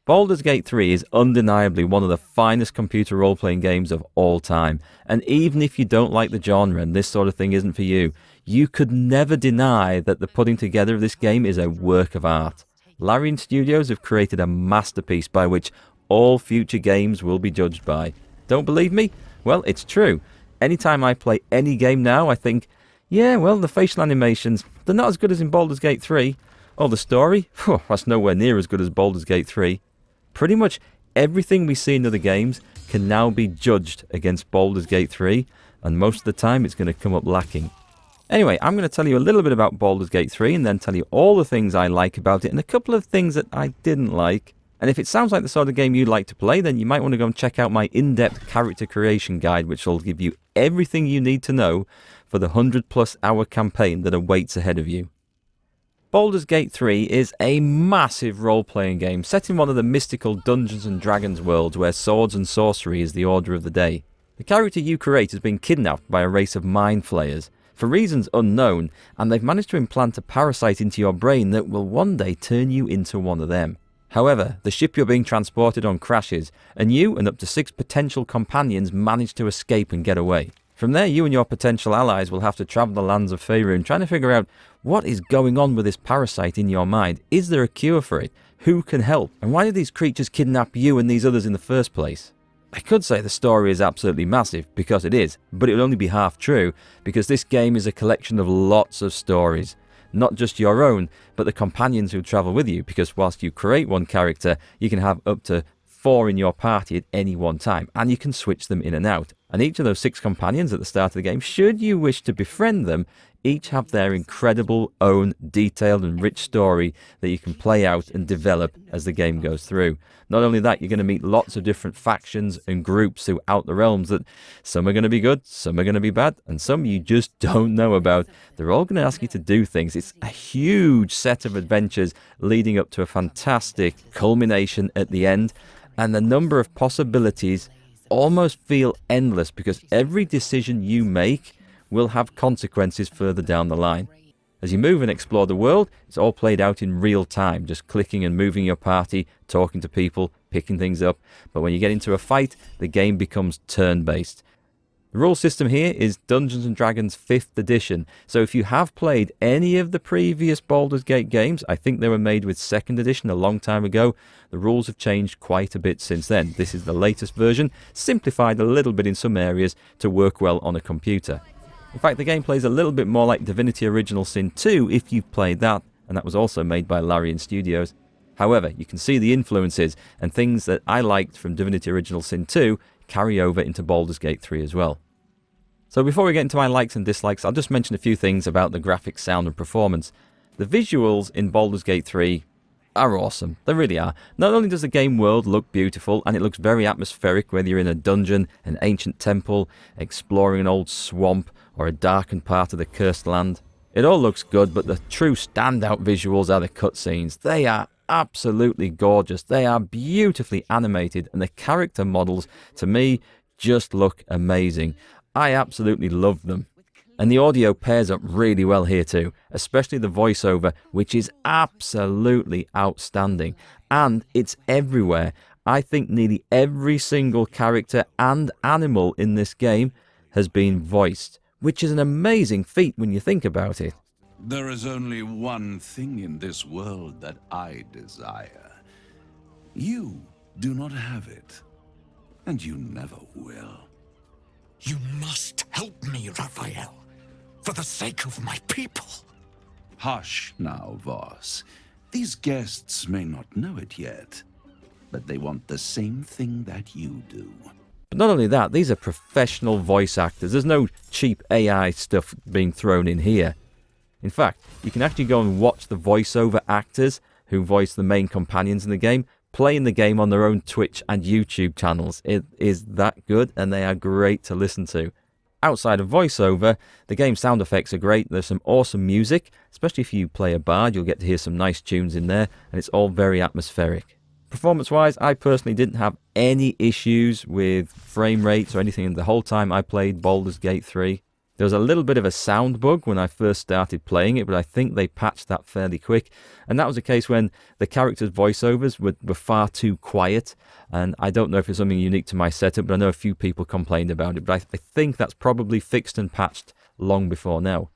Baldur's Gate 3 is undeniably one of the finest computer role-playing games of all time, and even if you don't like the genre and this sort of thing isn't for you, you could never deny that the putting together of this game is a work of art. Larian Studios have created a masterpiece by which all future games will be judged by. Don't believe me? Well, it's true. Anytime I play any game now, I think, yeah, well, the facial animations, they're not as good as in Baldur's Gate 3. Or the story, that's nowhere near as good as Baldur's Gate 3. Pretty much everything we see in other games can now be judged against Baldur's Gate 3, and most of the time it's going to come up lacking. Anyway, I'm going to tell you a little bit about Baldur's Gate 3 and then tell you all the things I like about it and a couple of things that I didn't like. And if it sounds like the sort of game you'd like to play, then you might want to go and check out my in-depth character creation guide, which will give you everything you need to know for the 100+ hour campaign that awaits ahead of you. Baldur's Gate 3 is a massive role-playing game set in one of the mystical Dungeons & Dragons worlds where swords and sorcery is the order of the day. The character you create has been kidnapped by a race of mind flayers, for reasons unknown, and they've managed to implant a parasite into your brain that will one day turn you into one of them. However, the ship you're being transported on crashes, and you and up to 6 potential companions manage to escape and get away. From there, you and your potential allies will have to travel the lands of Faerun trying to figure out what is going on with this parasite in your mind. Is there a cure for it? Who can help? And why did these creatures kidnap you and these others in the first place? I could say the story is absolutely massive, because it is, but it would only be half true, because this game is a collection of lots of stories. Not just your own, but the companions who travel with you, because whilst you create one character, you can have up to 4 in your party at any one time, and you can switch them in and out. And each of those 6 companions at the start of the game, should you wish to befriend them, each have their incredible own detailed and rich story that you can play out and develop as the game goes through. Not only that, you're going to meet lots of different factions and groups throughout the realms that some are going to be good, some are going to be bad, and some you just don't know about. They're all going to ask you to do things. It's a huge set of adventures leading up to a fantastic culmination at the end, and the number of possibilities almost feel endless because every decision you make will have consequences further down the line. As you move and explore the world, it's all played out in real time, just clicking and moving your party, talking to people, picking things up. But when you get into a fight, the game becomes turn-based. The rule system here is Dungeons & Dragons 5th edition, so if you have played any of the previous Baldur's Gate games, I think they were made with 2nd edition a long time ago, the rules have changed quite a bit since then. This is the latest version, simplified a little bit in some areas to work well on a computer. In fact, the game plays a little bit more like Divinity Original Sin 2 if you've played that, and that was also made by Larian Studios. However, you can see the influences and things that I liked from Divinity Original Sin 2 carry over into Baldur's Gate 3 as well. So before we get into my likes and dislikes, I'll just mention a few things about the graphics, sound and performance. The visuals in Baldur's Gate 3 are awesome. They really are. Not only does the game world look beautiful, and it looks very atmospheric whether you're in a dungeon, an ancient temple, exploring an old swamp, or a darkened part of the cursed land. It all looks good, but the true standout visuals are the cutscenes. They are absolutely gorgeous. They are beautifully animated, and the character models, to me, just look amazing. I absolutely love them. And the audio pairs up really well here too, especially the voiceover, which is absolutely outstanding. And it's everywhere. I think nearly every single character and animal in this game has been voiced, which is an amazing feat when you think about it. There is only one thing in this world that I desire. You do not have it, and you never will. You must help me, Raphael, for the sake of my people. Hush now, Voss. These guests may not know it yet, but they want the same thing that you do. But not only that, these are professional voice actors. There's no cheap AI stuff being thrown in here. In fact, you can actually go and watch the voiceover actors who voice the main companions in the game playing the game on their own Twitch and YouTube channels. It is that good, and they are great to listen to. Outside of voiceover, the game's sound effects are great. There's some awesome music, especially if you play a bard, you'll get to hear some nice tunes in there, and it's all very atmospheric. Performance-wise, I personally didn't have any issues with frame rates or anything the whole time I played Baldur's Gate 3. There was a little bit of a sound bug when I first started playing it, but I think they patched that fairly quick. And that was a case when the characters' voiceovers were far too quiet. And I don't know if it's something unique to my setup, but I know a few people complained about it. But I think that's probably fixed and patched long before now.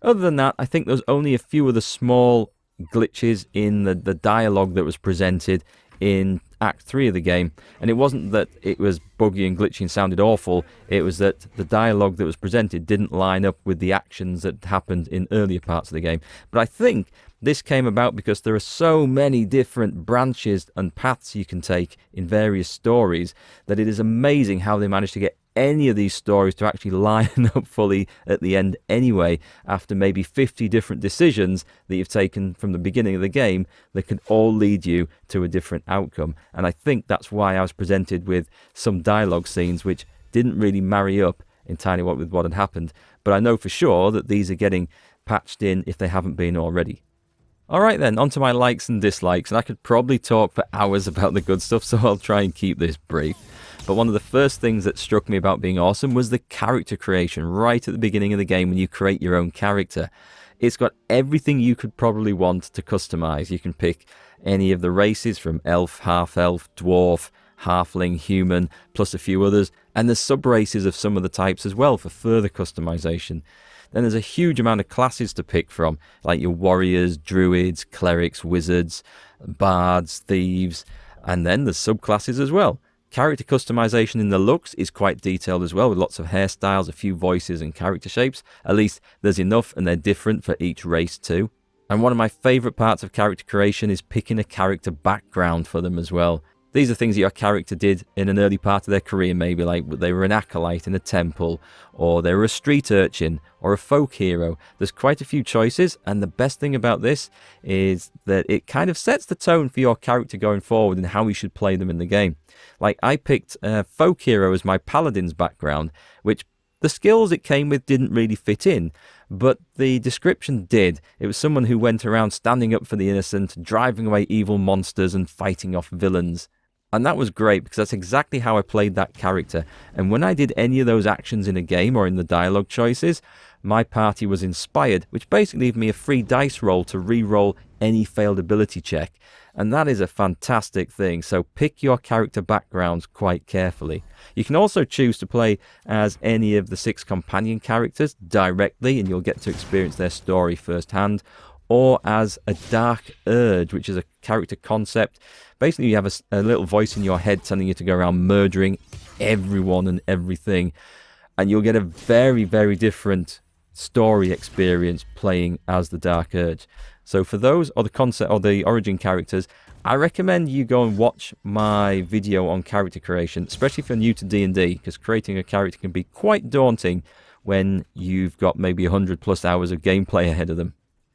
Other than that, I think there's only a few of the small glitches in the dialogue that was presented in Act 3 of the game, and it wasn't that it was buggy and glitchy and sounded awful, it was that the dialogue that was presented didn't line up with the actions that happened in earlier parts of the game. But I think this came about because there are so many different branches and paths you can take in various stories that it is amazing how they managed to get any of these stories to actually line up fully at the end anyway, after maybe 50 different decisions that you've taken from the beginning of the game that could all lead you to a different outcome. And I think that's why I was presented with some dialogue scenes which didn't really marry up entirely with what had happened. But I know for sure that these are getting patched in if they haven't been already. Alright then, on to my likes and dislikes, and I could probably talk for hours about the good stuff, so I'll try and keep this brief. But one of the first things that struck me about being awesome was the character creation right at the beginning of the game when you create your own character. It's got everything you could probably want to customize. You can pick any of the races from elf, half-elf, dwarf, halfling, human, plus a few others, and there's sub-races of some of the types as well for further customization. Then there's a huge amount of classes to pick from, like your warriors, druids, clerics, wizards, bards, thieves, and then there's subclasses as well. Character customization in the looks is quite detailed as well, with lots of hairstyles, a few voices and character shapes. At least there's enough, and they're different for each race too. And one of my favourite parts of character creation is picking a character background for them as well. These are things that your character did in an early part of their career, maybe like they were an acolyte in a temple, or they were a street urchin, or a folk hero. There's quite a few choices, and the best thing about this is that it kind of sets the tone for your character going forward and how you should play them in the game. Like, I picked folk hero as my paladin's background, which the skills it came with didn't really fit in, but the description did. It was someone who went around standing up for the innocent, driving away evil monsters and fighting off villains. And that was great because that's exactly how I played that character. And when I did any of those actions in a game or in the dialogue choices, my party was inspired, which basically gave me a free dice roll to re-roll any failed ability check. And that is a fantastic thing, so pick your character backgrounds quite carefully. You can also choose to play as any of the 6 companion characters directly, and you'll get to experience their story firsthand, or as a Dark Urge, which is a character concept. Basically, you have a little voice in your head telling you to go around murdering everyone and everything, and you'll get a very, very different story experience playing as the Dark Urge. So for those, or the concept, or the origin characters, I recommend you go and watch my video on character creation, especially if you're new to D&D, because creating a character can be quite daunting when you've got maybe 100 plus hours of gameplay ahead of them.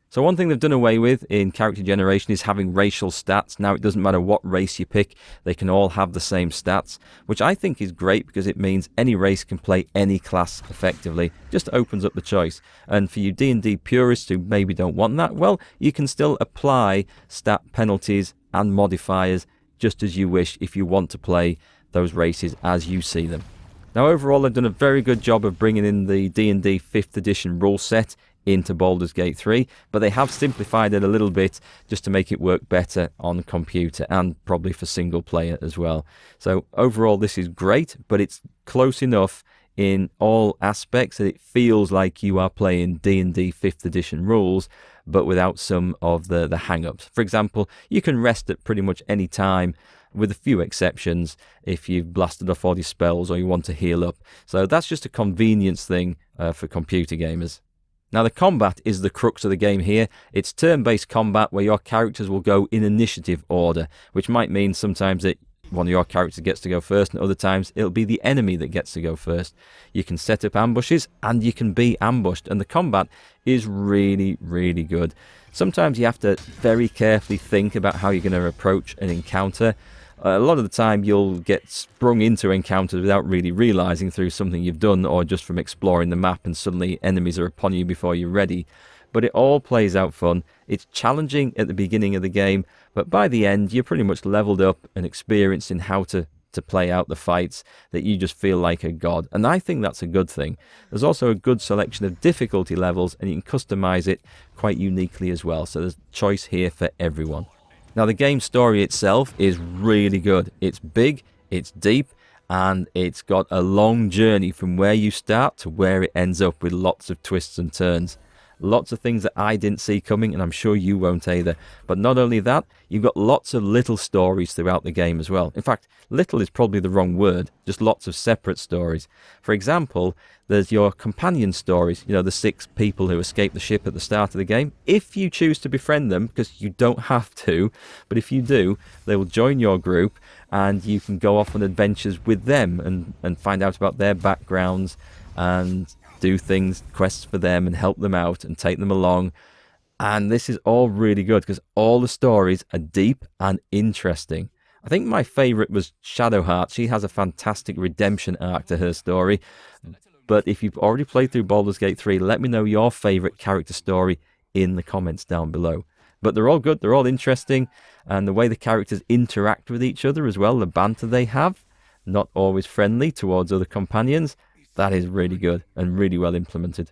So one thing they've done away with in character generation is having racial stats. Now it doesn't matter what race you pick, they can all have the same stats, which I think is great because it means any race can play any class effectively. Just opens up the choice. And for you D&D purists who maybe don't want that, well, you can still apply stat penalties and modifiers just as you wish if you want to play those races as you see them. Now overall, they've done a very good job of bringing in the D&D 5th edition rule set into Baldur's Gate 3, but they have simplified it a little bit just to make it work better on computer and probably for single player as well. So overall this is great, but it's close enough in all aspects that it feels like you are playing D&D 5th edition rules, but without some of the hang-ups. For example, you can rest at pretty much any time, with a few exceptions if you've blasted off all your spells or you want to heal up. So that's just a convenience thing for computer gamers. Now the combat is the crux of the game here. It's turn-based combat where your characters will go in initiative order, which might mean sometimes that one of your characters gets to go first, and other times it'll be the enemy that gets to go first. You can set up ambushes and you can be ambushed, and the combat is really, really good. Sometimes you have to very carefully think about how you're going to approach an encounter. A lot of the time you'll get sprung into encounters without really realising through something you've done or just from exploring the map, and suddenly enemies are upon you before you're ready. But it all plays out fun. It's challenging at the beginning of the game, but by the end you're pretty much leveled up and experienced in how to to play out the fights that you just feel like a god. And I think that's a good thing. There's also a good selection of difficulty levels, and you can customize it quite uniquely as well. So there's choice here for everyone. Now, the game story itself is really good. It's big, it's deep, and it's got a long journey from where you start to where it ends up, with lots of twists and turns. Lots of things that I didn't see coming, and I'm sure you won't either. But not only that, you've got lots of little stories throughout the game as well. In fact, little is probably the wrong word, just lots of separate stories. For example, there's your companion stories, you know, the 6 people who escape the ship at the start of the game. If you choose to befriend them, because you don't have to, but if you do, they will join your group, and you can go off on adventures with them and find out about their backgrounds and do things, quests for them, and help them out and take them along. And this is all really good because all the stories are deep and interesting. I think my favourite was Shadowheart. She has a fantastic redemption arc to her story. But if you've already played through Baldur's Gate 3, let me know your favourite character story in the comments down below. But they're all good, they're all interesting, and the way the characters interact with each other as well, the banter they have, not always friendly towards other companions, that is really good and really well implemented.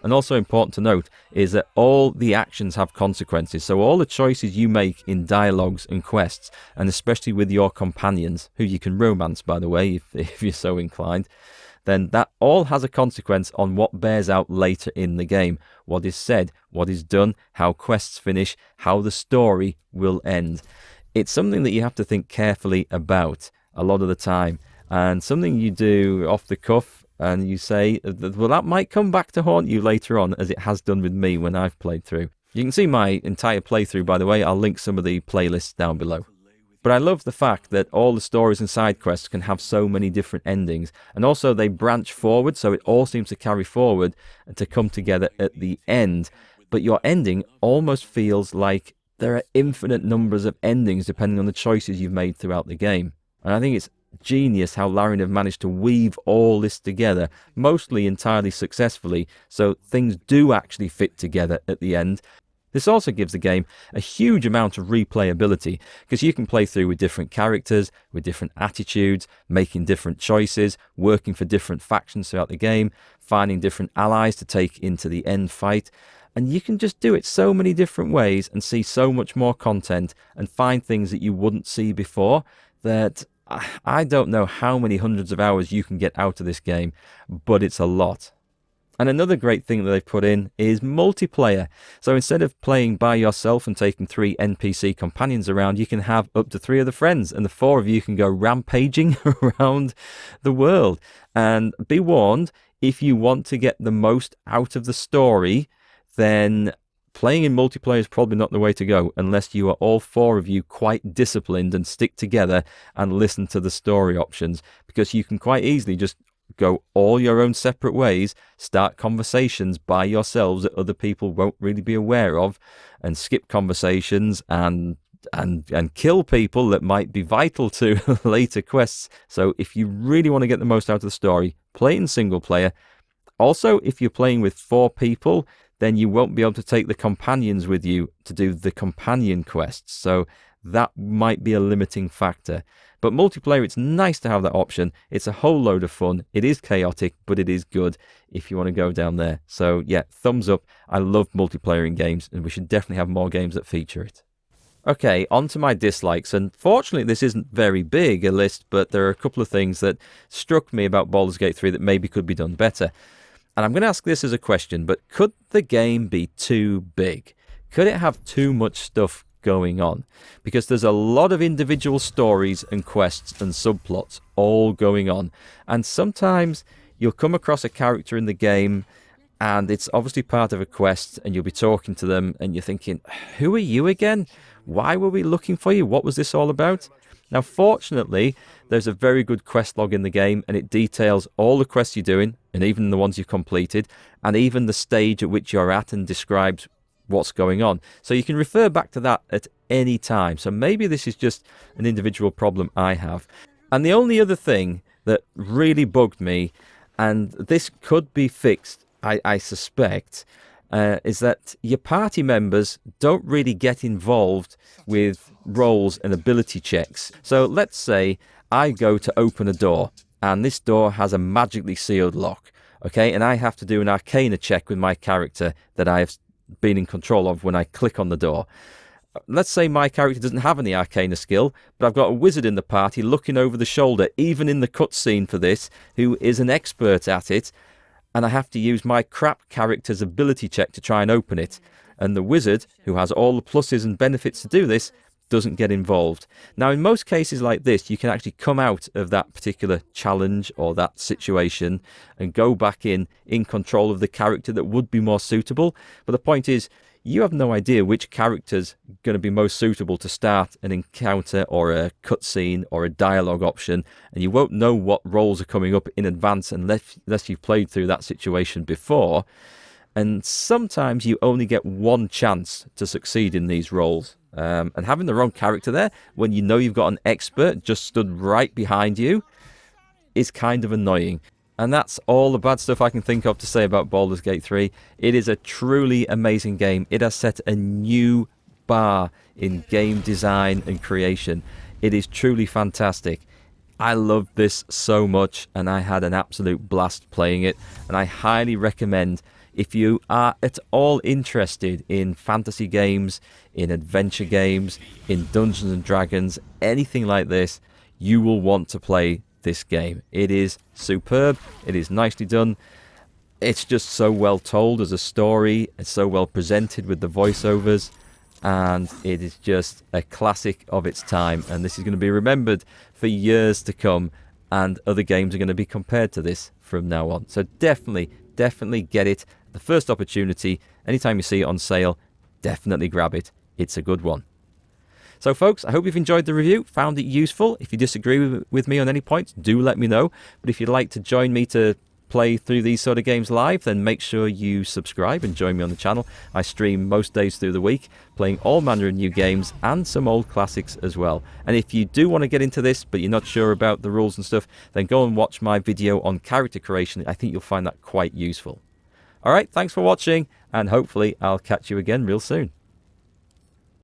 And also important to note is that all the actions have consequences. So all the choices you make in dialogues and quests, and especially with your companions, who you can romance, by the way, if you're so inclined, then that all has a consequence on what bears out later in the game. What is said, what is done, how quests finish, how the story will end. It's something that you have to think carefully about a lot of the time, and something you do off the cuff, and you say, well, that might come back to haunt you later on, as it has done with me when I've played through. You can see my entire playthrough, by the way. I'll link some of the playlists down below. But I love the fact that all the stories and side quests can have so many different endings, and also they branch forward, so it all seems to carry forward and to come together at the end. But your ending almost feels like there are infinite numbers of endings depending on the choices you've made throughout the game. And I think it's genius how Larian have managed to weave all this together, mostly entirely successfully, so things do actually fit together at the end. This also gives the game a huge amount of replayability, because you can play through with different characters, with different attitudes, making different choices, working for different factions throughout the game, finding different allies to take into the end fight. And you can just do it so many different ways and see so much more content and find things that you wouldn't see before, that I don't know how many hundreds of hours you can get out of this game, but it's a lot. And another great thing that they've put in is multiplayer. So instead of playing by yourself and taking 3 NPC companions around, you can have up to 3 other friends, and the 4 of you can go rampaging around the world. And be warned, if you want to get the most out of the story, then playing in multiplayer is probably not the way to go, unless you are all 4 of you quite disciplined and stick together and listen to the story options, because you can quite easily just go all your own separate ways, start conversations by yourselves that other people won't really be aware of, and skip conversations and kill people that might be vital to later quests. So if you really want to get the most out of the story, play in single player. Also, if you're playing with 4 people, then you won't be able to take the companions with you to do the companion quests. So that might be a limiting factor. But multiplayer, it's nice to have that option. It's a whole load of fun. It is chaotic, but it is good if you want to go down there. So yeah, thumbs up. I love multiplayer in games, and we should definitely have more games that feature it. Okay, on to my dislikes, and fortunately this isn't very big a list, but there are a couple of things that struck me about Baldur's Gate 3 that maybe could be done better. And I'm going to ask this as a question, but could the game be too big? Could it have too much stuff going on? Because there's a lot of individual stories and quests and subplots all going on. And sometimes you'll come across a character in the game and it's obviously part of a quest, and you'll be talking to them and you're thinking, who are you again? Why were we looking for you? What was this all about? Now, fortunately, there's a very good quest log in the game, and it details all the quests you're doing, and even the ones you've completed, and even the stage at which you're at, and describes what's going on. So you can refer back to that at any time. So maybe this is just an individual problem I have. And the only other thing that really bugged me, and this could be fixed, I suspect, is that your party members don't really get involved with roles and ability checks. So let's say I go to open a door, and this door has a magically sealed lock, okay, and I have to do an arcana check with my character that I have been in control of when I click on the door. Let's say my character doesn't have any arcana skill, but I've got a wizard in the party looking over the shoulder, even in the cutscene for this, who is an expert at it, and I have to use my crap character's ability check to try and open it. And the wizard, who has all the pluses and benefits to do this, doesn't get involved. Now, in most cases like this, you can actually come out of that particular challenge or that situation and go back in control of the character that would be more suitable. But the point is, you have no idea which character's going to be most suitable to start an encounter or a cutscene or a dialogue option, and you won't know what roles are coming up in advance unless you've played through that situation before. And sometimes you only get one chance to succeed in these roles. And having the wrong character there, when you know you've got an expert just stood right behind you, is kind of annoying. And that's all the bad stuff I can think of to say about Baldur's Gate 3. It is a truly amazing game. It has set a new bar in game design and creation. It is truly fantastic. I love this so much, and I had an absolute blast playing it. And I highly recommend, if you are at all interested in fantasy games, in adventure games, in Dungeons and Dragons, anything like this, you will want to play this game. It is superb. It is nicely done. It's just so well told as a story. It's so well presented with the voiceovers, and it is just a classic of its time. And this is going to be remembered for years to come, and other games are going to be compared to this from now on. So definitely get it. The first opportunity, anytime you see it on sale, definitely grab it. It's a good one. So folks, I hope you've enjoyed the review, found it useful. If you disagree with me on any points, do let me know. But if you'd like to join me to play through these sort of games live, then make sure you subscribe and join me on the channel. I stream most days through the week, playing all manner of new games and some old classics as well. And if you do want to get into this, but you're not sure about the rules and stuff, then go and watch my video on character creation. I think you'll find that quite useful. Alright, thanks for watching, and hopefully I'll catch you again real soon.